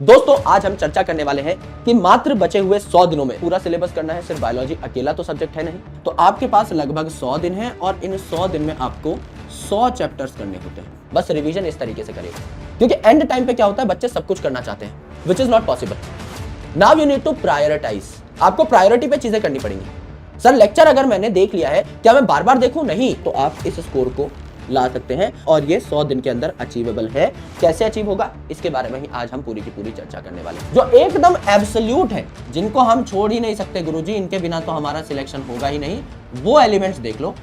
दोस्तों आज हम चर्चा करने वाले हैं कि मात्र बचे हुए 100 दिनों में पूरा सिलेबस करना है। सिर्फ बायोलॉजी अकेला तो सब्जेक्ट है नहीं, तो आपके पास लगभग 100 दिन है और इन 100 दिन में आपको 100 चैप्टर्स करने होते हैं। बस रिवीजन इस तरीके से करिए, क्योंकि एंड टाइम पे क्या होता है, बच्चे सब कुछ करना चाहते हैं, which is not possible. Now you need to prioritise. आपको प्रायोरिटी पे चीजें करनी पड़ेंगी। सर लेक्चर अगर मैंने देख लिया है, क्या मैं बार बार देखूं? नहीं, तो आप इस स्कोर को ला सकते हैं और ये 100 दिन के अंदर अचीवेबल है। कैसे अचीव होगा, इसके बारे में ही आज हम पूरी की पूरी चर्चा करने वाले हैं। जो एकदम एब्सोल्यूट है, जिनको हम छोड़ ही नहीं सकते गुरुजी, इनके बिना तो हमारा सिलेक्शन होगा ही नहीं, वो एलिमेंट्स देख लो।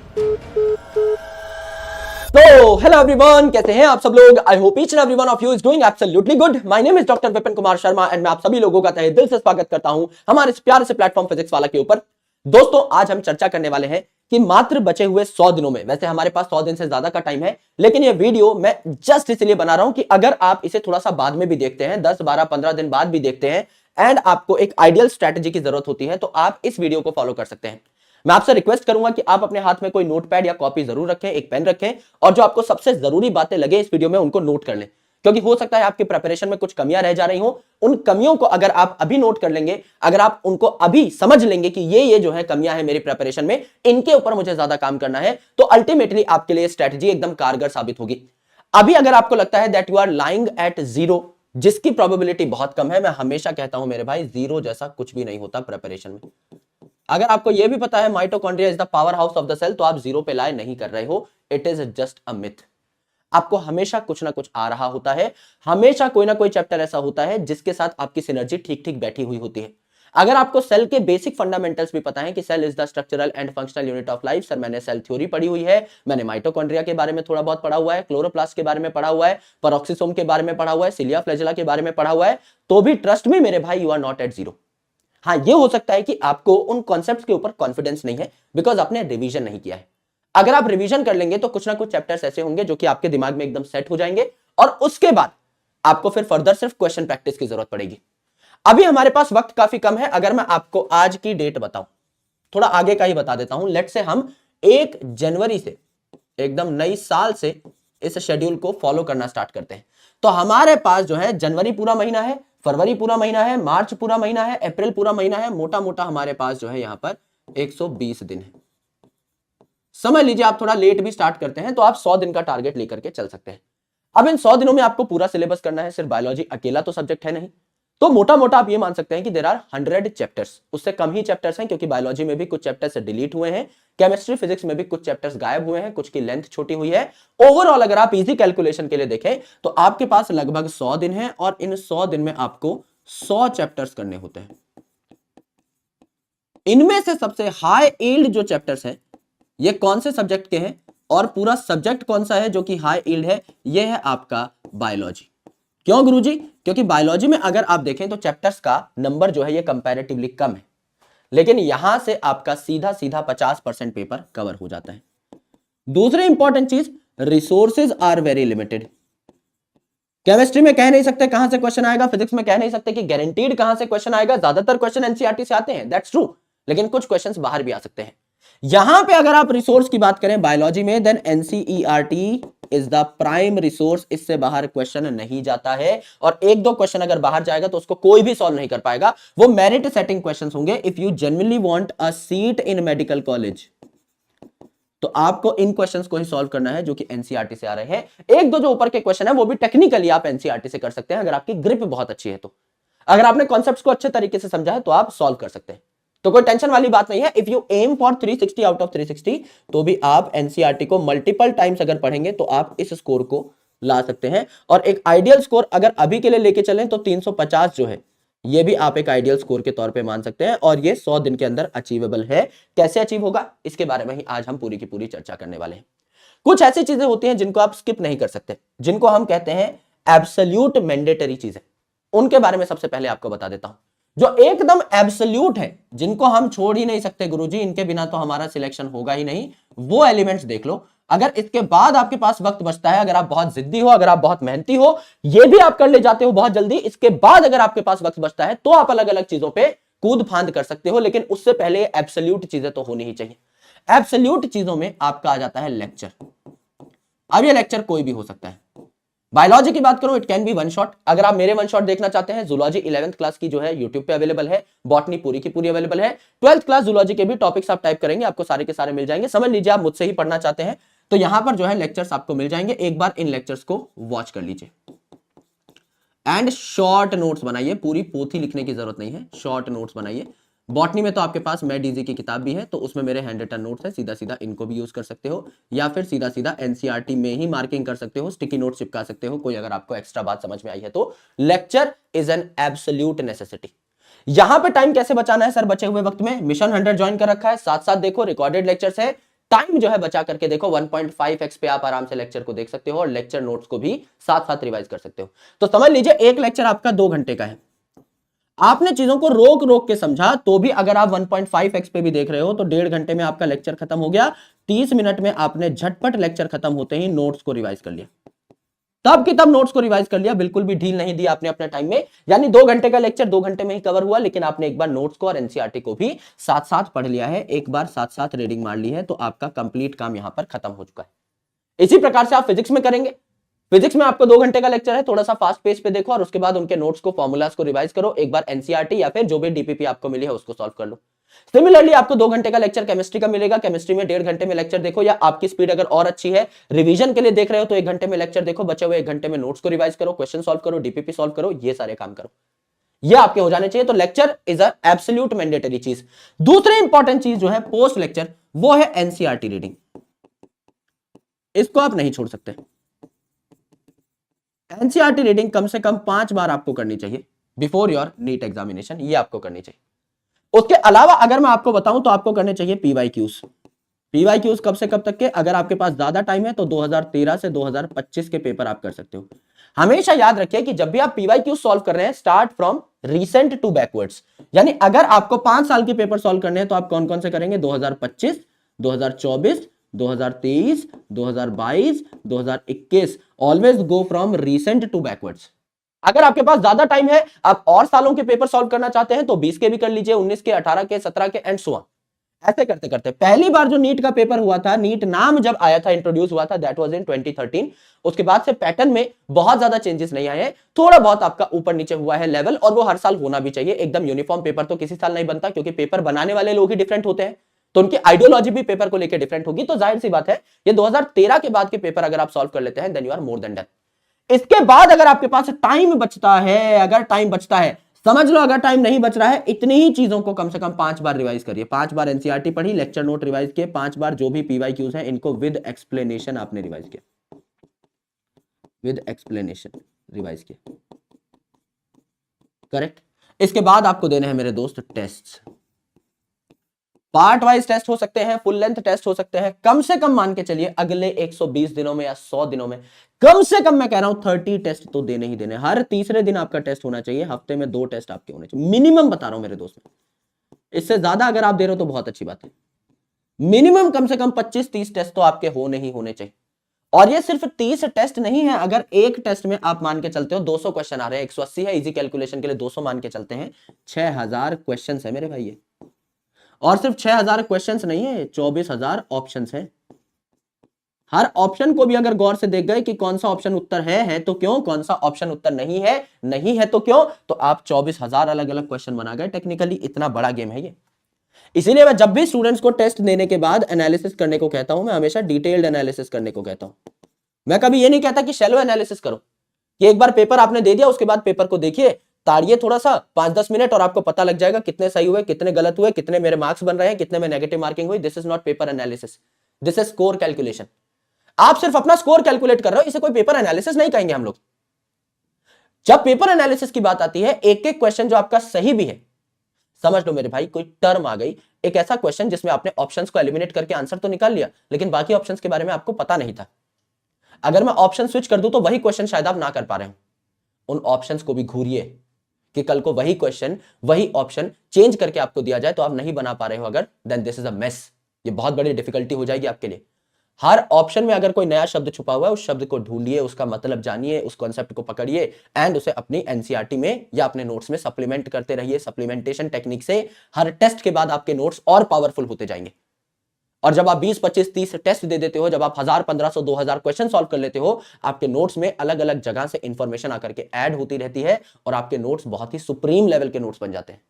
तो हेलो एवरीवन, कैसे हैं आप सब लोग? I hope each and every one of you is doing absolutely good. My name is doctor Vipin Kumar Sharma and मैं आप सभी लोगों का तहे दिल से स्वागत करता हूं हमारे इस प्यारे से प्लेटफॉर्म फिजिक्स वाला के ऊपर। दोस्तों आज हम चर्चा करने वाले हैं कि मात्र बचे हुए 100 दिनों में, वैसे हमारे पास 100 दिन से ज्यादा का टाइम है, लेकिन ये वीडियो मैं जस्ट इसलिए बना रहा हूं कि अगर आप इसे थोड़ा सा बाद में भी देखते हैं, 10, 12, 15 दिन बाद भी देखते हैं एंड आपको एक आइडियल स्ट्रेटजी की जरूरत होती है, तो आप इस वीडियो को फॉलो कर सकते हैं। मैं आपसे रिक्वेस्ट करूंगा कि आप अपने हाथ में कोई नोटपैड या कॉपी जरूर रखें, एक पेन रखें और जो आपको सबसे जरूरी बातें लगे इस वीडियो में उनको नोट कर लें, क्योंकि हो सकता है आपकी प्रिपरेशन में कुछ कमियां रह जा रही हो। उन कमियों को अगर आप अभी नोट कर लेंगे, अगर आप उनको अभी समझ लेंगे कि ये जो है कमियां है मेरी प्रिपरेशन में, इनके ऊपर मुझे ज्यादा काम करना है, तो अल्टीमेटली आपके लिए स्ट्रेटजी एकदम कारगर साबित होगी। अभी अगर आपको लगता है that you are lying at zero, जिसकी प्रोबेबिलिटी बहुत कम है, मैं हमेशा कहता हूं मेरे भाई, जीरो जैसा कुछ भी नहीं होता प्रिपरेशन में। अगर आपको यह भी पता है mitochondria is the power house of the cell, तो आप जीरो पे लाए नहीं कर रहे हो, it is just a myth. आपको हमेशा कुछ ना कुछ आ रहा होता है, हमेशा कोई ना कोई चैप्टर ऐसा होता है जिसके साथ आपकी सिनर्जी ठीक ठीक बैठी हुई होती है। अगर आपको सेल के बेसिक फंडामेंटल्स भी पता है कि cell is the structural and functional unit of life, sir मैंने सेल थ्योरी पढ़ी हुई है, मैंने माइटोकॉन्ड्रिया के बारे में थोड़ा बहुत पढ़ा हुआ है, क्लोरोप्लास्ट के बारे में पढ़ा हुआ है, पेरोक्सिसोम के बारे में पढ़ा हुआ है, सिलिया फ्लैजेला के बारे में पढ़ा हुआ है, तो भी ट्रस्ट में मेरे भाई, you are not at zero. हाँ, ये हो सकता है कि आपको उन कॉन्सेप्ट्स के ऊपर कॉन्फिडेंस नहीं है, बिकॉज आपने रिवीजन नहीं किया है। अगर आप रिवीजन कर लेंगे तो कुछ ना कुछ चैप्टर्स ऐसे होंगे जो कि आपके दिमाग में एकदम सेट हो जाएंगे और उसके बाद आपको फिर फर्दर सिर्फ क्वेश्चन प्रैक्टिस की जरूरत पड़ेगी। अभी हमारे पास वक्त काफी कम है। अगर मैं आपको आज की डेट बताऊं, थोड़ा आगे का ही बता देता हूं, लेट से हम 1 जनवरी से एकदम नई साल से इस शेड्यूल को फॉलो करना स्टार्ट करते हैं, तो हमारे पास जो है जनवरी पूरा महीना है, फरवरी पूरा महीना है, मार्च पूरा महीना है, अप्रैल पूरा महीना है, मोटा मोटा हमारे पास जो है यहां पर 120 दिन है। समझ लीजिए आप थोड़ा लेट भी स्टार्ट करते हैं तो आप 100 दिन का टारगेट लेकर के चल सकते हैं। अब इन 100 दिनों में आपको पूरा सिलेबस करना है। सिर्फ बायोलॉजी अकेला तो सब्जेक्ट है नहीं, तो मोटा मोटा आप ये मान सकते हैं कि देयर आर 100 चैप्टर्स। उससे कम ही चैप्टर्स हैं, क्योंकि बायोलॉजी में भी कुछ चैप्टर्स डिलीट हुए हैं, केमिस्ट्री फिजिक्स में भी कुछ चैप्टर्स गायब हुए हैं, कुछ की लेंथ छोटी हुई है। ओवरऑल अगर आप इजी कैलकुलेशन के लिए देखें तो आपके पास लगभग 100 दिन है और इन 100 दिन में आपको 100 चैप्टर्स करने होते हैं। इनमें से सबसे हाई यील्ड जो चैप्टर्स हैं ये कौन से सब्जेक्ट के हैं और पूरा सब्जेक्ट कौन सा है जो कि हाई यील्ड है? ये है आपका बायोलॉजी। क्यों गुरुजी? क्योंकि बायोलॉजी में अगर आप देखें तो चैप्टर्स का नंबर जो है ये कंपैरेटिवली कम है, लेकिन यहां से आपका सीधा सीधा 50% पेपर कवर हो जाता है। दूसरी इंपॉर्टेंट चीज, resources are very limited. Chemistry में कह नहीं सकते कहां से क्वेश्चन आएगा, फिजिक्स में कह नहीं सकते कि गारंटीड कहां से क्वेश्चन आएगा। ज्यादातर क्वेश्चन एनसीईआरटी से आते हैं, दैट्स ट्रू, लेकिन कुछ क्वेश्चंस बाहर भी आ सकते हैं। यहां पे अगर आप रिसोर्स की बात करें बायोलॉजी में, then NCERT is the prime resource. इससे बाहर क्वेश्चन नहीं जाता है और 1-2 क्वेश्चन अगर बाहर जाएगा तो उसको कोई भी सॉल्व नहीं कर पाएगा। वो मेरिट सेटिंग क्वेश्चंस होंगे। If you genuinely want a seat in medical college, तो आपको इन क्वेश्चंस को ही सॉल्व करना है जो कि एनसीईआरटी से आ रहे हैं। 1-2 जो ऊपर के क्वेश्चन है वो भी टेक्निकली आप एनसीईआरटी से कर सकते हैं, अगर आपकी ग्रिप बहुत अच्छी है तो। अगर आपने कॉन्सेप्ट्स को अच्छे तरीके से समझा है तो आप सॉल्व कर सकते हैं, तो कोई टेंशन वाली बात नहीं है। If you aim for 360 out of 360, तो भी आप एनसीईआरटी को मल्टीपल टाइम्स अगर पढ़ेंगे तो आप इस स्कोर को ला सकते हैं। और एक आइडियल स्कोर अगर अभी के लिए लेके चलें तो 350 जो है ये भी आप एक आइडियल स्कोर के तौर पे मान सकते हैं, और ये 100 दिन के अंदर अचीवेबल है। कैसे अचीव होगा इसके बारे में ही आज हम पूरी की पूरी चर्चा करने वाले हैं। कुछ ऐसी चीजें होती हैं जिनको आप स्किप नहीं कर सकते, जिनको हम कहते हैं एब्सोल्यूट मैंडेटरी चीजें। उनके बारे में सबसे पहले आपको बता देता हूं। जो एकदम एब्सोल्यूट है, जिनको हम छोड़ ही नहीं सकते गुरुजी, इनके बिना तो हमारा सिलेक्शन होगा ही नहीं, वो एलिमेंट्स देख लो। अगर इसके बाद आपके पास वक्त बचता है, अगर आप बहुत जिद्दी हो, अगर आप बहुत मेहनती हो, ये भी आप कर ले जाते हो बहुत जल्दी, इसके बाद अगर आपके पास वक्त बचता है तो आप अलग अलग चीजों पे कूद फांद कर सकते हो, लेकिन उससे पहले एब्सोल्यूट चीजें तो होनी ही चाहिए। एब्सोल्यूट चीजों में आपका आ जाता है लेक्चर। अब ये लेक्चर कोई भी हो सकता है, बायोलॉजी की बात करूं, it can be one shot. अगर आप मेरे वन शॉट देखना चाहते हैं, जूलॉजी 11th क्लास की जो है यूट्यूब पे अवेलेबल है, बॉटनी पूरी की पूरी अवेलेबल है, 12th क्लास जूलॉजी के भी टॉपिक्स आप टाइप करेंगे आपको सारे के सारे मिल जाएंगे। समझ लीजिए आप मुझसे ही पढ़ना चाहते हैं तो यहां पर जो है लेक्चर्स आपको मिल जाएंगे, एक बार इन लेक्चर्स को वॉच कर लीजिए एंड शॉर्ट नोट्स बनाइए। पूरी पोथी लिखने की जरूरत नहीं है, शॉर्ट नोट्स बनाइए। बॉटनी में तो आपके पास मैट डीजी की किताब भी है, तो उसमें मेरे हैंड रिटन नोट्स है, सीधा सीधा इनको भी यूज कर सकते हो, या फिर सीधा सीधा एनसीईआरटी में ही मार्किंग कर सकते हो, स्टिकी नोट चिपका सकते हो, कोई अगर आपको एक्स्ट्रा बात समझ में आई है तो। Lecture is an absolute necessity. यहां पे टाइम कैसे बचाना है सर बचे हुए वक्त में? मिशन 100 ज्वाइन कर रखा है, साथ साथ देखो रिकॉर्डेड लेक्चर्स है, टाइम जो है बचा करके देखो 1.5x पे आप आराम से लेक्चर को देख सकते हो और लेक्चर नोट्स को भी साथ साथ रिवाइज कर सकते हो। तो समझ लीजिए एक लेक्चर आपका 2 घंटे का है, आपने चीजों को रोक रोक के समझा तो भी अगर आप 1.5x पे भी देख रहे हो तो 1.5 घंटे में आपका लेक्चर खत्म हो गया। 30 मिनट में आपने झटपट लेक्चर खत्म होते ही नोट्स को रिवाइज कर लिया, तब की तब नोट्स को रिवाइज कर लिया, बिल्कुल भी ढील नहीं दी आपने अपने टाइम में। यानी 2 घंटे का लेक्चर 2 घंटे में ही कवर हुआ, लेकिन आपने एक बार नोट्स को और एनसीईआरटी को भी साथ साथ पढ़ लिया है, एक बार साथ साथ रीडिंग मार ली है, तो आपका कंप्लीट काम यहां पर खत्म हो चुका है। इसी प्रकार से आप फिजिक्स में करेंगे। फिजिक्स में आपको 2 घंटे का लेक्चर है, थोड़ा सा फास्ट पेस पे देखो और उसके बाद उनके नोट्स को, फॉर्मूलाज को रिवाइज करो, एक बार एनसीईआरटी या फिर जो भी डीपीपी आपको मिली है उसको सॉल्व कर लो। सिमिलरली आपको 2 घंटे का लेक्चर केमिस्ट्री का मिलेगा, केमिस्ट्री में 1.5 घंटे में लेक्चर देखो, या आपकी स्पीड अगर और अच्छी है, रिवीजन के लिए देख रहे हो तो 1 घंटे में लेक्चर देखो, बचे हुए 1 घंटे में नोट्स को रिवाइज करो, क्वेश्चन सॉल्व करो, डीपीपी सॉल्व करो, ये सारे काम करो, ये आपके हो जाने चाहिए। तो lecture is a absolute mandatory चीज। दूसरी इंपॉर्टेंट चीज जो है पोस्ट लेक्चर, वो है एनसीईआरटी रीडिंग। इसको आप नहीं छोड़ सकते। एनसीईआरटी रीडिंग कम से कम 5 बार आपको करनी चाहिए बिफोर योर नीट एग्जामिनेशन, ये आपको करनी चाहिए। उसके अलावा अगर मैं आपको बताऊं तो आपको करने चाहिए पीवाईक्यूज। पीवाईक्यूज कब से कब तक के? अगर आपके पास ज्यादा टाइम है तो 2013 से 2025 के पेपर आप कर सकते हो। हमेशा याद रखिए कि जब भी आप पीवाईक्यूज सॉल्व कर रहे हैं, start from recent to backwards. यानी अगर आपको 5 साल के पेपर सॉल्व करने हैं तो आप कौन कौन से करेंगे? 2025, 2024, 2023, 2022, 2021। Always go from recent to backwards. अगर आपके पास ज्यादा टाइम है, आप और सालों के पेपर सॉल्व करना चाहते हैं तो 20 के भी कर लीजिए, 19 के, 18 के, 17 के एंड सो ऑन। ऐसे करते करते पहली बार जो नीट का पेपर हुआ था, नीट नाम जब आया था, इंट्रोड्यूस हुआ था, दैट वाज इन 2013। उसके बाद से पैटर्न में बहुत ज्यादा चेंजेस नहीं आए हैं, थोड़ा बहुत आपका ऊपर नीचे हुआ है लेवल, और वो हर साल होना भी चाहिए। एकदम यूनिफॉर्म पेपर तो किसी साल नहीं बनता, क्योंकि पेपर बनाने वाले लोग ही डिफरेंट होते हैं, तो उनकी आइडियोलॉजी भी पेपर को लेकर डिफरेंट होगी। तो जाहिर सी बात है, ये 2013 के बाद के पेपर अगर आप सॉल्व कर लेते हैं, then you are more than done. इसके बाद अगर आपके पास टाइम बचता है, अगर टाइम बचता है, समझ लो अगर टाइम नहीं बच रहा है, इतनी ही चीजों को कम से कम 5 बार रिवाइज करिए। 5 बार एनसीईआरटी पढ़ी, लेक्चर नोट रिवाइज किए, 5 बार जो भी पीवाईक्यूज हैं इनको विद एक्सप्लेनेशन आपने रिवाइज किया, विद एक्सप्लेनेशन रिवाइज किया, करेक्ट। इसके बाद आपको देने हैं मेरे दोस्त टेस्ट। पार्ट वाइज टेस्ट हो सकते हैं, फुल लेंथ टेस्ट हो सकते हैं। कम से कम मान के चलिए अगले 120 दिनों में या 100 दिनों में कम से कम मैं कह रहा हूं 30 टेस्ट तो देने ही देने। हर तीसरे दिन आपका टेस्ट होना चाहिए, हफ्ते में 2 टेस्ट आपके होने चाहिए मिनिमम, बता रहा हूं मेरे दोस्त। इससे ज्यादा अगर आप दे रहे हो तो बहुत अच्छी बात है। मिनिमम कम से कम 25-30 टेस्ट तो आपके होने ही होने चाहिए। और ये सिर्फ 30 टेस्ट नहीं है, अगर एक टेस्ट में आप मान के चलते हो 200 क्वेश्चन आ रहे हैं, 180 है, इजी कैलकुलेशन के लिए 200 मान के चलते हैं, 6000 क्वेश्चन है मेरे भाई ये। और सिर्फ 6000 क्वेश्चंस नहीं है, 24000 ऑप्शंस हैं। हर ऑप्शन को भी अगर गौर से देख गए कि कौन सा ऑप्शन उत्तर है तो क्यों, कौन सा ऑप्शन उत्तर नहीं है तो क्यों, तो आप 24000 अलग अलग क्वेश्चन बना गए। टेक्निकली इतना बड़ा गेम है ये। इसीलिए मैं जब भी स्टूडेंट्स को टेस्ट देने के बाद एनालिसिस करने को कहता हूं, मैं हमेशा डिटेल्ड एनालिसिस करने को कहता हूं। मैं कभी ये नहीं कहता कि शैलो एनालिसिस करो, कि एक बार पेपर आपने दे दिया उसके बाद पेपर को देखिए, ताड़िए थोड़ा सा 5-10 मिनट और आपको पता लग जाएगा कितने सही हुए, कितने गलत हुए, कितने मेरे मार्क्स बन रहे हैं, कितने में नेगेटिव मार्किंग हुई। This is not paper analysis, this is score calculation. आप सिर्फ अपना स्कोर कैलकुलेट कर रहे हो, इसे कोई पेपर एनालिसिस नहीं कहेंगे हम लोग। जब पेपर एनालिसिस की बात आती है, एक एक क्वेश्चन जो आपका सही भी है, समझ लो मेरे भाई कोई टर्म आ गई, एक ऐसा क्वेश्चन जिसमें आपने ऑप्शंस को एलिमिनेट करके आंसर तो निकाल लिया, लेकिन बाकी ऑप्शंस के बारे में आपको पता नहीं था। अगर मैं ऑप्शन स्विच कर दूं तो वही क्वेश्चन शायद आप ना कर पा रहे हो। उन ऑप्शंस को भी घूरिए कि कल को वही क्वेश्चन, वही ऑप्शन चेंज करके आपको दिया जाए तो आप नहीं बना पा रहे हो अगर, then this is a mess. ये बहुत बड़ी डिफिकल्टी हो जाएगी आपके लिए। हर ऑप्शन में अगर कोई नया शब्द छुपा हुआ है, उस शब्द को ढूंढिए, उसका मतलब जानिए, उस कॉन्सेप्ट को पकड़िए एंड उसे अपनी एनसीईआरटी में या अपने नोट्स में सप्लीमेंट करते रहिए। सप्लीमेंटेशन टेक्निक से हर टेस्ट के बाद आपके नोट्स और पावरफुल होते जाएंगे। और जब आप 20, 25, 30 टेस्ट दे देते हो, जब आप 1000, 1500, 2000 क्वेश्चन सॉल्व कर लेते हो, आपके नोट्स में अलग अलग जगह से इंफॉर्मेशन आकर के ऐड होती रहती है और आपके नोट्स बहुत ही सुप्रीम लेवल के नोट्स बन जाते हैं।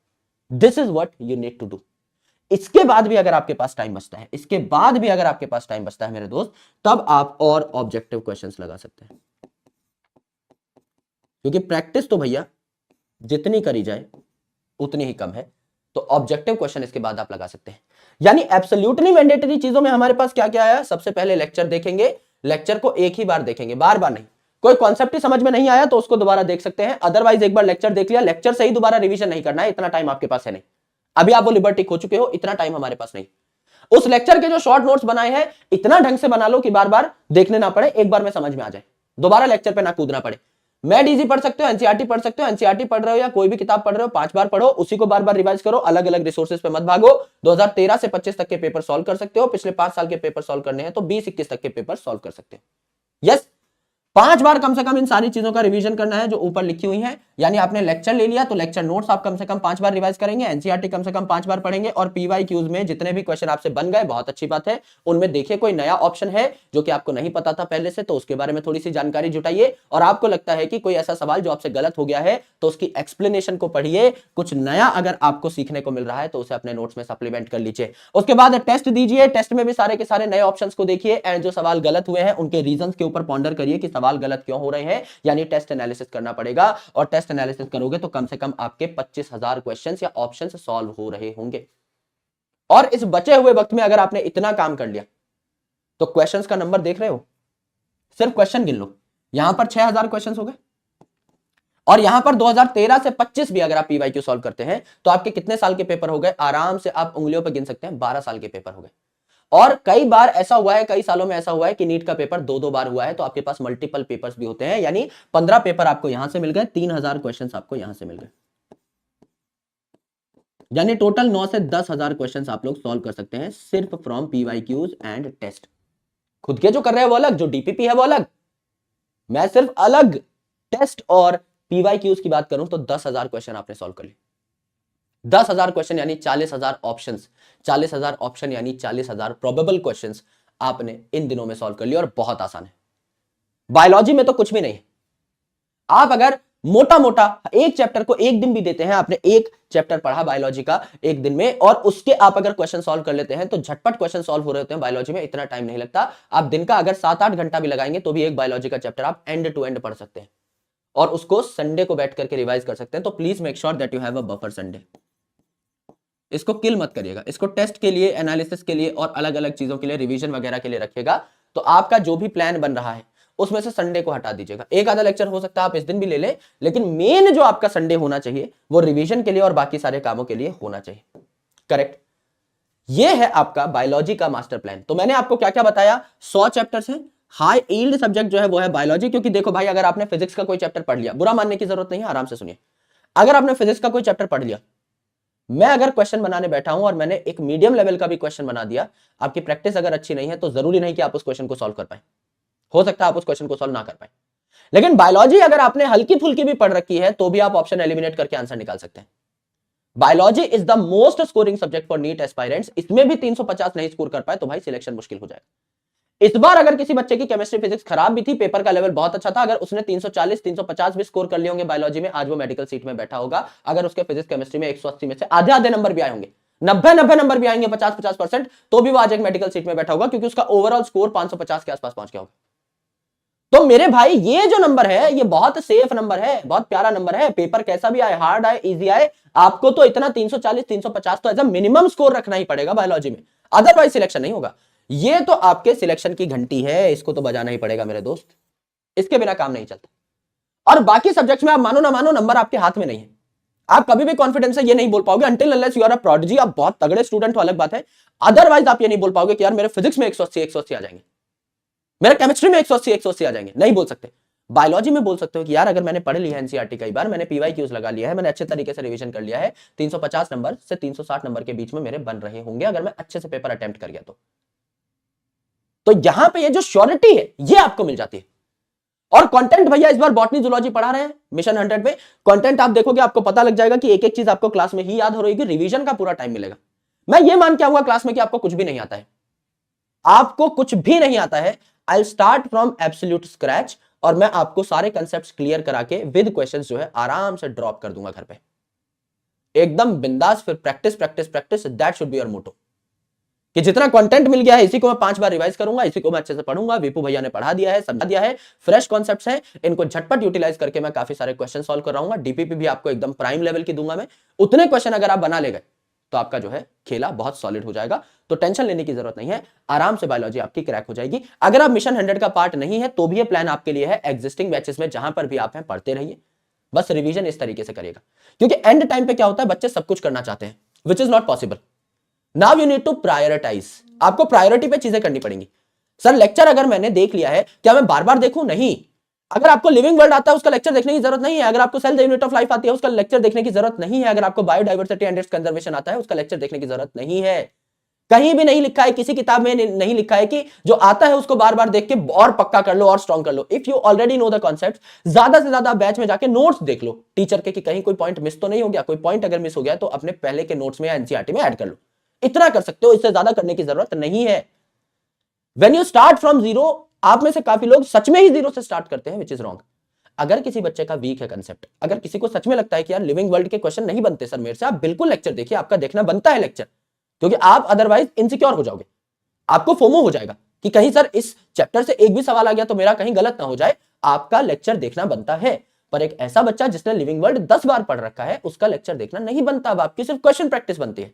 This is what you need to do. इसके बाद भी अगर आपके पास टाइम बचता है, इसके बाद भी अगर आपके पास टाइम बचता है मेरे दोस्त, तब आप और ऑब्जेक्टिव क्वेश्चंस लगा सकते हैं, क्योंकि प्रैक्टिस तो भैया जितनी करी जाए उतनी ही कम है। तो ऑब्जेक्टिव क्वेश्चन इसके बाद आप लगा सकते हैं। यानी एब्सोल्युटली मैंडेटरी चीजों में हमारे पास क्या क्या आया? सबसे पहले लेक्चर देखेंगे, लेक्चर को एक ही बार देखेंगे, बार बार नहीं। कोई कॉन्सेप्ट ही समझ में नहीं आया तो उसको दोबारा देख सकते हैं, अदरवाइज एक बार लेक्चर देख लिया, लेक्चर से ही दोबारा रिवीजन नहीं करना है, इतना टाइम आपके पास है नहीं। अभी आप वो लिबर्टी खो चुके हो, इतना टाइम हमारे पास नहीं। उस लेक्चर के जो शॉर्ट नोट्स बनाए हैं इतना ढंग से बना लो कि बार बार देखने ना पड़े, एक बार में समझ में आ जाए, दोबारा लेक्चर पे ना कूदना पड़े। मैड इजी पढ़ सकते हो, एनसीईआरटी पढ़ सकते हो, एनसीईआरटी पढ़ रहे हो या कोई भी किताब पढ़ रहे हो, 5 बार पढ़ो, उसी को बार बार रिवाइज करो, अलग अलग रिसोर्सेज पे मत भागो। 2013 से 25 तक के पेपर सॉल्व कर सकते हो, पिछले 5 साल के पेपर सॉल्व करने हैं तो 20-21 तक के पेपर सॉल्व कर सकते हो। यस, 5 बार कम से कम इन सारी चीजों का रिवीजन करना है जो ऊपर लिखी हुई है। यानी आपने लेक्चर ले लिया तो लेक्चर नोट्स आप कम से कम 5 बार रिवाइज करेंगे, एनसीईआरटी कम से कम 5 बार पढ़ेंगे, और पीवाईक्यूज में जितने भी क्वेश्चन आपसे बन गए, बहुत अच्छी बात है, उनमें देखिए कोई नया ऑप्शन है जो कि आपको नहीं पता था पहले से, तो उसके बारे में थोड़ी सी जानकारी जुटाइए। और आपको लगता है कि कोई ऐसा सवाल जो आपसे गलत हो गया है तो उसकी एक्सप्लेनेशन को पढ़िए, कुछ नया अगर आपको सीखने को मिल रहा है तो उसे अपने नोट्स में सप्लीमेंट कर लीजिए। उसके बाद टेस्ट दीजिए, टेस्ट में भी सारे के सारे नए ऑप्शंस को देखिए एंड जो सवाल गलत हुए हैं उनके रीजंस के ऊपर पॉन्डर करिए कि सवाल गलत क्यों हो रहे हैं। यानी टेस्ट एनालिसिस करना पड़ेगा, और टेस्ट एनालिसिस करोगे तो कम से कम आपके 25,000 क्वेश्चंस या ऑप्शंस सॉल्व हो रहे होंगे। और इस बचे हुए वक्त में अगर आपने इतना काम कर लिया तो क्वेश्चंस का नंबर देख रहे हो, सिर्फ क्वेश्चन गिन लो, यहां पर 6,000 क्वेश्चंस हो गए, और यहां पर 2013 से 25 भी अगर आप पीवाईक्यू सॉल्व करते हैं तो आपके कितने साल के पेपर हो गए? आराम से आप उंगलियों पर गिन सकते हैं, 12 साल के पेपर हो गए। और कई बार ऐसा हुआ है, कई सालों में ऐसा हुआ है कि नीट का पेपर 2-2 बार हुआ है, तो आपके पास मल्टीपल पेपर्स भी होते हैं। यानी 15 पेपर आपको यहां से मिल गए, 3,000 क्वेश्चंस आपको यहां से मिल गए, यानी टोटल 9 से 10,000 क्वेश्चंस आप लोग सॉल्व कर सकते हैं सिर्फ फ्रॉम पीवाईक्यूज एंड टेस्ट। खुद के जो कर रहे हैं वो अलग, जो डीपीपी है वो अलग, मैं सिर्फ अलग टेस्ट और पीवाईक्यूज की बात करूं तो 10,000 क्वेश्चन आपने सॉल्व कर लिए। 10,000 क्वेश्चन यानी 40,000 ऑप्शंस, 40,000 ऑप्शन यानी 40,000 प्रोबेबल क्वेश्चंस आपने इन दिनों में सॉल्व कर लिया, और बहुत आसान है। बायोलॉजी में तो कुछ भी नहीं है। आप अगर मोटा मोटा एक चैप्टर को एक दिन भी देते हैं, आपने एक चैप्टर पढ़ा बायोलॉजी का एक दिन में, और उसके आप अगर क्वेश्चन सॉल्व कर लेते हैं तो झटपट क्वेश्चन सॉल्व हो रहे होते हैं बायोलॉजी में, इतना टाइम नहीं लगता। आप दिन का अगर 7-8 घंटा भी लगाएंगे तो भी एक बायोलॉजी का चैप्टर आप एंड टू एंड पढ़ सकते हैं, और उसको संडे को बैठ करके रिवाइज कर सकते हैं। तो please make sure that you have a buffer Sunday. इसको किल मत करिएगा, इसको टेस्ट के लिए, एनालिसिस के लिए और अलग अलग चीजों के लिए, रिवीजन वगैरह के लिए रखिएगा। तो आपका जो भी प्लान बन रहा है उसमें से संडे को हटा दीजिएगा। एक आधा लेक्चर हो सकता है आप इस दिन भी ले लें, लेकिन मेन जो आपका संडे होना चाहिए वो रिवीजन के लिए और बाकी सारे कामों के लिए होना चाहिए। करेक्ट? ये है आपका बायोलॉजी का मास्टर प्लान। तो मैंने आपको क्या क्या बताया? 100 चैप्टर्स हैं, हाई यील्ड सब्जेक्ट जो है वो है बायोलॉजी। क्योंकि देखो भाई, अगर आपने फिजिक्स का कोई चैप्टर पढ़ लिया, बुरा मानने की जरूरत नहीं है, आराम से सुनिए। अगर आपने फिजिक्स का कोई चैप्टर पढ़ लिया, मैं अगर क्वेश्चन बनाने बैठा हूं और मैंने एक मीडियम लेवल का भी क्वेश्चन बना दिया, आपकी प्रैक्टिस अगर अच्छी नहीं है तो जरूरी नहीं कि आप उस क्वेश्चन को सॉल्व कर पाए, हो सकता है आप उस क्वेश्चन को सॉल्व ना कर पाए। लेकिन बायोलॉजी अगर आपने हल्की फुल्की भी पढ़ रखी है तो भी आप ऑप्शन एलिमिनेट करके आंसर निकाल सकते हैं। Biology is the most scoring subject for NEET aspirants. इसमें भी 350 नहीं स्कोर कर पाए तो भाई सिलेक्शन मुश्किल हो जाएगा। इस बार अगर किसी बच्चे की केमिस्ट्री फिजिक्स खराब भी थी, पेपर का लेवल बहुत अच्छा था, अगर उसने 340 350 भी स्कोर कर लिए होंगे बायोलॉजी में, आज वो मेडिकल सीट में बैठा होगा। अगर उसके फिजिक्स केमिस्ट्री में 180 में से आधे आधे नंबर भी आए होंगे, 90 नंबर भी आएंगे, 50% तो भी वो आज एक मेडिकल सीट में बैठा होगा, क्योंकि उसका ओवरऑल स्कोर 550 के आसपास पहुंच गया होगा। तो मेरे भाई ये जो नंबर है ये बहुत सेफ नंबर है, बहुत प्यारा नंबर है। पेपर कैसा भी आए, हार्ड आए, इजी आए, आपको तो इतना 340 350 तो एज अ मिनिमम स्कोर रखना ही पड़ेगा बायोलॉजी में, अदरवाइज सिलेक्शन नहीं होगा। ये तो आपके सिलेक्शन की घंटी है, इसको तो बजाना ही पड़ेगा मेरे दोस्त, इसके बिना काम नहीं चलता। और बाकी सब्जेक्ट्स में आप मानो ना मानो, नंबर आपके हाथ में नहीं है। आप कभी भी कॉन्फिडेंस से ये नहीं बोल पाओगे until unless you are a prodigy, आप बहुत तगड़े स्टूडेंट हो, अलग बात है। अदरवाइज आप ये नहीं बोल पाओगे कि यार मेरे फिजिक्स में 180 आ जाएंगे, मेरे केमिस्ट्री में 180 आ जाएंगे, नहीं बोल सकते। बायोलॉजी में बोल सकते हो कि यार अगर मैंने पढ़ लिया है एनसीईआरटी कई बार, मैंने पीवाईक्यूज लगा लिया है, मैंने अच्छे तरीके से रिवीजन कर लिया है, 350 नंबर से 360 नंबर के बीच में मेरे बन रहे होंगे अगर मैं अच्छे से पेपर अटेम्प्ट कर गया तो यहां पे ये जो श्योरिटी है ये आपको मिल जाती है। और कंटेंट भैया इस बार बॉटनी जूलॉजी पढ़ा रहे हैं मिशन 100 में। कंटेंट आप देखोगे आपको पता लग जाएगा कि एक एक चीज आपको क्लास में ही याद हो रही है, रिवीजन का पूरा टाइम मिलेगा। मैं ये मान के आऊंगा क्लास में कि आपको कुछ भी नहीं आता है, आपको कुछ भी नहीं आता है, I start from absolute scratch और मैं आपको सारे कंसेप्ट क्लियर करा के विद क्वेश्चंस जो है आराम से ड्रॉप कर दूंगा घर पे, एकदम बिंदास। फिर practice practice practice, that should be your motto. कि जितना कंटेंट मिल गया है इसी को मैं 5 बार रिवाइज करूंगा, इसी को मैं अच्छे से पढ़ूंगा, विपू भैया ने पढ़ा दिया है, समझा दिया है, फ्रेश कॉन्सेप्ट्स हैं, इनको झटपट यूटिलाइज करके मैं काफी सारे क्वेश्चन सॉल्व कर रहा हूं। डीपीपी भी आपको एकदम प्राइम लेवल की दूंगा मैं। उतने क्वेश्चन अगर आप बना ले गए तो आपका जो है खेला बहुत सॉलिड हो जाएगा। तो टेंशन लेने की जरूरत नहीं है, आराम से बायोलॉजी आपकी क्रैक हो जाएगी। अगर आप मिशन 100 का पार्ट नहीं है तो भी ये प्लान आपके लिए है, एग्जिस्टिंग बैचेस में जहां पर भी आप हैं पढ़ते रहिए, बस रिवीजन इस तरीके से करिएगा। क्योंकि एंड टाइम पे क्या होता है, बच्चे सब कुछ करना चाहते हैं, which is not possible. Now you need to prioritise, आपको प्रायोरिटी पे चीजें करनी पड़ेंगी। सर लेक्चर अगर मैंने देख लिया है, क्या मैं बार बार देखूं? नहीं। अगर आपको लिविंग वर्ल्ड आता है उसका लेक्चर देखने की जरूरत नहीं है, अगर आपको cell the unit of life आती है उसका लेक्चर देखने की जरूरत नहीं है, अगर आपको बायोडाइवर्सिटी एंड इट्स कंजर्वेशन आता है उसका लेक्चर देखने की जरूरत नहीं है। कहीं भी नहीं लिखा है, किसी किताब में नहीं लिखा है कि जो आता है उसको बार बार देख के और पक्का कर लो और स्ट्रॉन्ग कर लो। If you already know the concept, ज्यादा से ज्यादा बैच में जाके नोट्स देख लो टीचर के कि कहीं कोई पॉइंट मिस तो नहीं हो गया। कोई पॉइंट अगर मिस हो गया तो अपने पहले के नोट्स में या एनसीईआरटी में ऐड कर लो। इतना कर सकते हो, इससे ज्यादा करने की जरूरत नहीं है। When you start from zero, आप में से काफी लोग सच में ही जीरो से स्टार्ट करते हैं, विच इज रॉन्ग। अगर किसी बच्चे का वीक है कंसेप्ट, अगर किसी को सच में लगता है कि यार लिविंग वर्ल्ड के क्वेश्चन नहीं बनते सर मेरे से, आप बिल्कुल लेक्चर देखिए, आपका देखना बनता है लेक्चर, क्योंकि आप अदरवाइज इनसिक्योर हो जाओगे, आपको फोमो हो जाएगा कि कहीं सर इस चैप्टर से एक भी सवाल आ गया तो मेरा कहीं गलत ना हो जाए। आपका लेक्चर देखना बनता है, पर एक ऐसा बच्चा जिसने लिविंग वर्ल्ड 10 बार पढ़ रखा है उसका लेक्चर देखना नहीं बनता। अब आपकी सिर्फ क्वेश्चन प्रैक्टिस बनती है।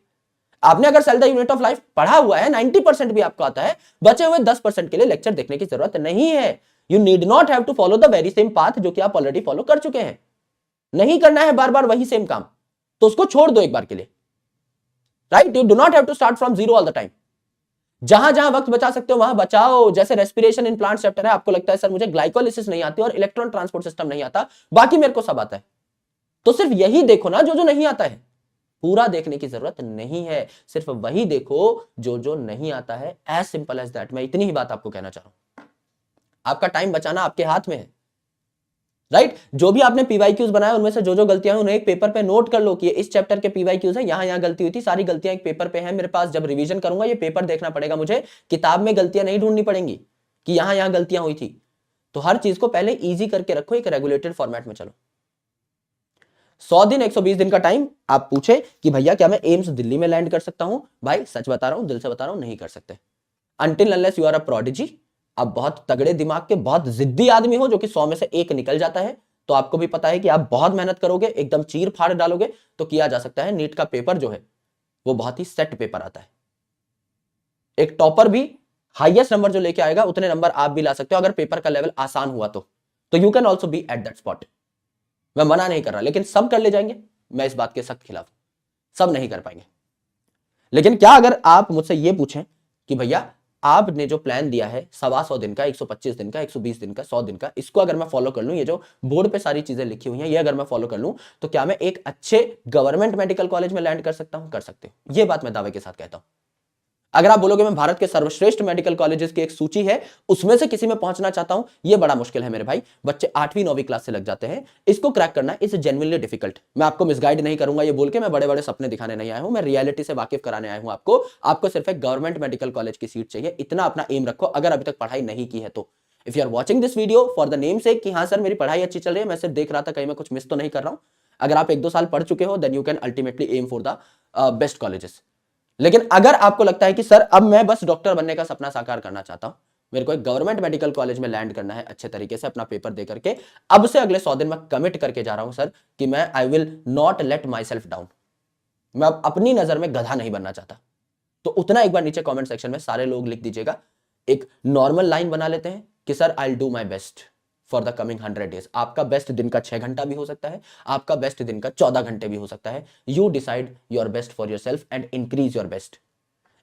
आपने अगर cell the unit of life पढ़ा हुआ है, 90% भी आपको आता है, बचे हुए 10% के लिए लेक्चर देखने की जरूरत नहीं है। You need not have to follow the very same path जो कि आप ऑलरेडी फॉलो कर चुके हैं। नहीं करना है बार बार वही सेम काम, तो उसको छोड़ दो एक बार के लिए, right? You do not have to start from zero all the time. जहां जहां वक्त बचा सकते हो वहां बचाओ। जैसे रेस्पिरेशन इन प्लांट चैप्टर है, आपको लगता है सर मुझे ग्लाइकोलिसिस नहीं आती और इलेक्ट्रॉन ट्रांसपोर्ट सिस्टम नहीं आता, बाकी मेरे को सब आता है, तो सिर्फ यही देखो ना जो जो नहीं आता है। पूरा देखने की जरूरत नहीं है, सिर्फ वही देखो जो जो नहीं आता है। As simple as that. मैं इतनी ही बात आपको कहना चाह रहा हूं। आपका टाइम बचाना आपके हाथ में है, राइट? जो भी आपने पीवाईक्यूज बनाए उनमें से जो जो गलतियां उन्हें एक पेपर पे नोट कर लो कि इस चैप्टर के पीवाईक्यूज है, यहां गलती हुई थी, सारी गलतियां एक पेपर पे हैं मेरे पास। जब रिवीजन करूंगा ये पेपर देखना पड़ेगा मुझे, किताब में गलतियां नहीं ढूंढनी पड़ेंगी कि यहां गलतियां हुई थी। तो हर चीज को पहले ईजी करके रखो, एक रेगुलेटेड फॉर्मेट में चलो। 100 दिन 120 दिन का टाइम। आप पूछे कि भैया क्या मैं एम्स दिल्ली में लैंड कर सकता हूं? भाई सच बता रहा हूं, दिल से बता रहा हूं, नहीं कर सकते। Until unless you are a prodigy, आप बहुत तगड़े दिमाग के बहुत जिद्दी आदमी हो जो कि 100 में से एक निकल जाता है, तो आपको भी पता है कि आप बहुत मेहनत करोगे, एकदम चीर फाड़ डालोगे तो किया जा सकता है। नीट का पेपर जो है वो बहुत ही सेट पेपर आता है। एक टॉपर भी हाईएस्ट नंबर जो लेके आएगा उतने नंबर आप भी ला सकते हो अगर पेपर का लेवल आसान हुआ तो you can also be at that spot. मैं मना नहीं कर रहा, लेकिन सब कर ले जाएंगे, मैं इस बात के सख्त खिलाफ हूं, सब नहीं कर पाएंगे। लेकिन क्या अगर आप मुझसे ये पूछें कि भैया आपने जो प्लान दिया है 125 दिन का, 125 दिन का, 120 दिन का, 100 दिन का, इसको अगर मैं फॉलो कर लूं, ये जो बोर्ड पे सारी चीजें लिखी हुई हैं ये अगर मैं फॉलो कर लूं तो क्या मैं एक अच्छे गवर्नमेंट मेडिकल कॉलेज में लैंड कर सकता हूं? कर सकते हो, ये बात मैं दावे के साथ कहता हूं। अगर आप बोलोगे मैं भारत के सर्वश्रेष्ठ मेडिकल कॉलेजेस की एक सूची है उसमें से किसी में पहुंचना चाहता हूं, यह बड़ा मुश्किल है मेरे भाई। बच्चे 8वीं 9वीं क्लास से लग जाते हैं, इसको क्रैक करना इज जेन्युइनली डिफिकल्ट। मैं आपको मिसगाइड नहीं करूंगा ये बोल के, मैं बड़े बड़े सपने दिखाने नहीं आया हूं, मैं रियलिटी से वाकिफ कराने आया हूं आपको सिर्फ एक गवर्नमेंट मेडिकल कॉलेज की सीट चाहिए, इतना अपना एम रखो अगर अभी तक पढ़ाई नहीं की है तो। If you are watching this video for the name sake कि हाँ सर मेरी पढ़ाई अच्छी चल रही है, मैं सिर्फ देख रहा था कहीं मैं कुछ मिस तो नहीं कर रहा हूं, अगर आप 1-2 साल पढ़ चुके हो then you can ultimately aim for the best colleges. लेकिन अगर आपको लगता है कि सर अब मैं बस डॉक्टर बनने का सपना साकार करना चाहता हूं, मेरे को एक गवर्नमेंट मेडिकल कॉलेज में लैंड करना है अच्छे तरीके से अपना पेपर दे करके, अब से अगले 100 दिन मैं कमिट करके जा रहा हूं सर कि मैं I will not let my self down, मैं अब अपनी नजर में गधा नहीं बनना चाहता। तो उतना एक बार नीचे कमेंट सेक्शन में सारे लोग लिख दीजिएगा, एक नॉर्मल लाइन बना लेते हैं कि sir I will do my best for the coming 100 days. आपका बेस्ट दिन का 6 घंटा भी हो सकता है, आपका बेस्ट दिन का 14 घंटे भी हो सकता है। You decide your best for yourself and increase your best.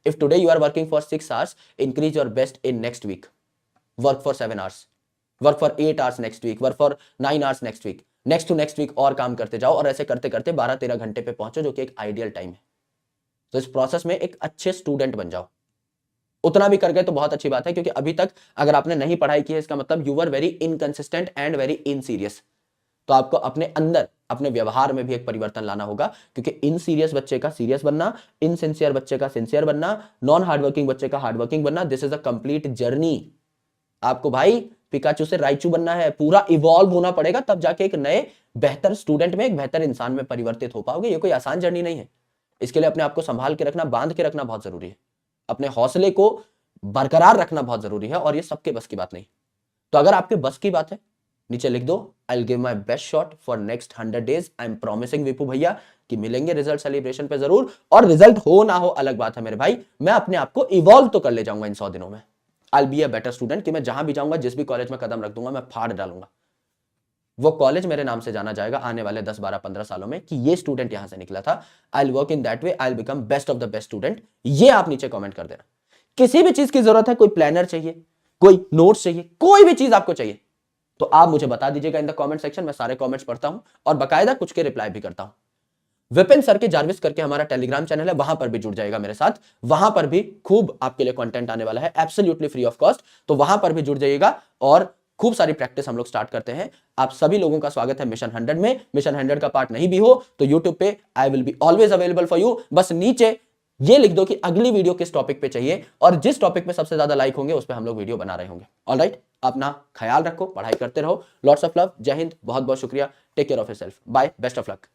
If today you are working for 6 hours, increase your best in next week, work for 7 hours, work for 8 hours next week, work for 9 hours next week, next to next week और काम करते जाओ और ऐसे करते करते 12-13 घंटे पे पहुंचो जो कि एक आइडियल टाइम है। तो इस प्रोसेस में एक अच्छे स्टूडेंट बन जाओ। उतना भी कर गए तो बहुत अच्छी बात है, क्योंकि अभी तक अगर आपने नहीं पढ़ाई की है इसका मतलब you are very inconsistent and very inserious. तो आपको अपने अंदर अपने व्यवहार में भी एक परिवर्तन लाना होगा, क्योंकि इन सीरियस बच्चे का सीरियस बनना, इन सिंसियर बच्चे का सिंसियर बनना, नॉन हार्डवर्किंग बच्चे का हार्डवर्किंग बनना, this is a complete journey. आपको भाई पिकाचू से राइचू बनना है, पूरा इवॉल्व होना पड़ेगा, तब जाके एक नए बेहतर स्टूडेंट में, एक बेहतर इंसान में परिवर्तित हो पाओगे। ये कोई आसान जर्नी नहीं है। इसके लिए अपने आप को संभाल के रखना, बांध के रखना बहुत जरूरी है, अपने हौसले को बरकरार रखना बहुत जरूरी है, और ये सबके बस की बात नहीं। तो अगर आपके बस की बात है, नीचे लिख दो, I will give my best shot for next 100 days. I am promising Vipu भैया कि मिलेंगे रिजल्ट सेलिब्रेशन पे जरूर, और रिजल्ट हो ना हो अलग बात है मेरे भाई, मैं अपने आप को इवॉल्व तो कर ले जाऊंगा इन 100 दिनों में। I will be a better student, कि मैं जहां भी जाऊंगा, जिस भी कॉलेज में कदम रख दूंगा, मैं फाड़ डालूंगा। वो कॉलेज मेरे नाम से जाना जाएगा आने वाले 10, 12, 15 सालों में कि ये स्टूडेंट यहां से निकला था। I will work in that way, I will become best of the best student. ये आप नीचे कमेंट कर देना। किसी भी चीज की जरूरत है, कोई प्लानर चाहिए, कोई नोट्स चाहिए, कोई भी चीज आपको चाहिए, तो आप मुझे बता दीजिएगा इन द कमेंट सेक्शन। मैं सारे कमेंट्स पढ़ता हूं और बकायदा कुछ के रिप्लाई भी करता हूं। विपिन सर के जार्विस करके हमारा टेलीग्राम चैनल है, वहां पर भी जुड़ जाएगा मेरे साथ। वहां पर भी खूब आपके लिए कंटेंट आने वाला है, एब्सोल्युटली फ्री ऑफ कॉस्ट। तो वहां पर भी जुड़ जाइएगा और खूब सारी प्रैक्टिस हम लोग स्टार्ट करते हैं। आप सभी लोगों का स्वागत है मिशन 100 में। मिशन 100 का पार्ट नहीं भी हो तो यूट्यूब पे I will be always available for you. बस नीचे ये लिख दो कि अगली वीडियो किस टॉपिक पे चाहिए, और जिस टॉपिक पे सबसे ज्यादा लाइक होंगे उस पे हम लोग वीडियो बना रहे होंगे। ऑलराइट, अपना ख्याल रखो, पढ़ाई करते रहो। लॉट्स ऑफ लव, जय हिंद, बहुत बहुत शुक्रिया। Take care of yourself, bye, best of luck.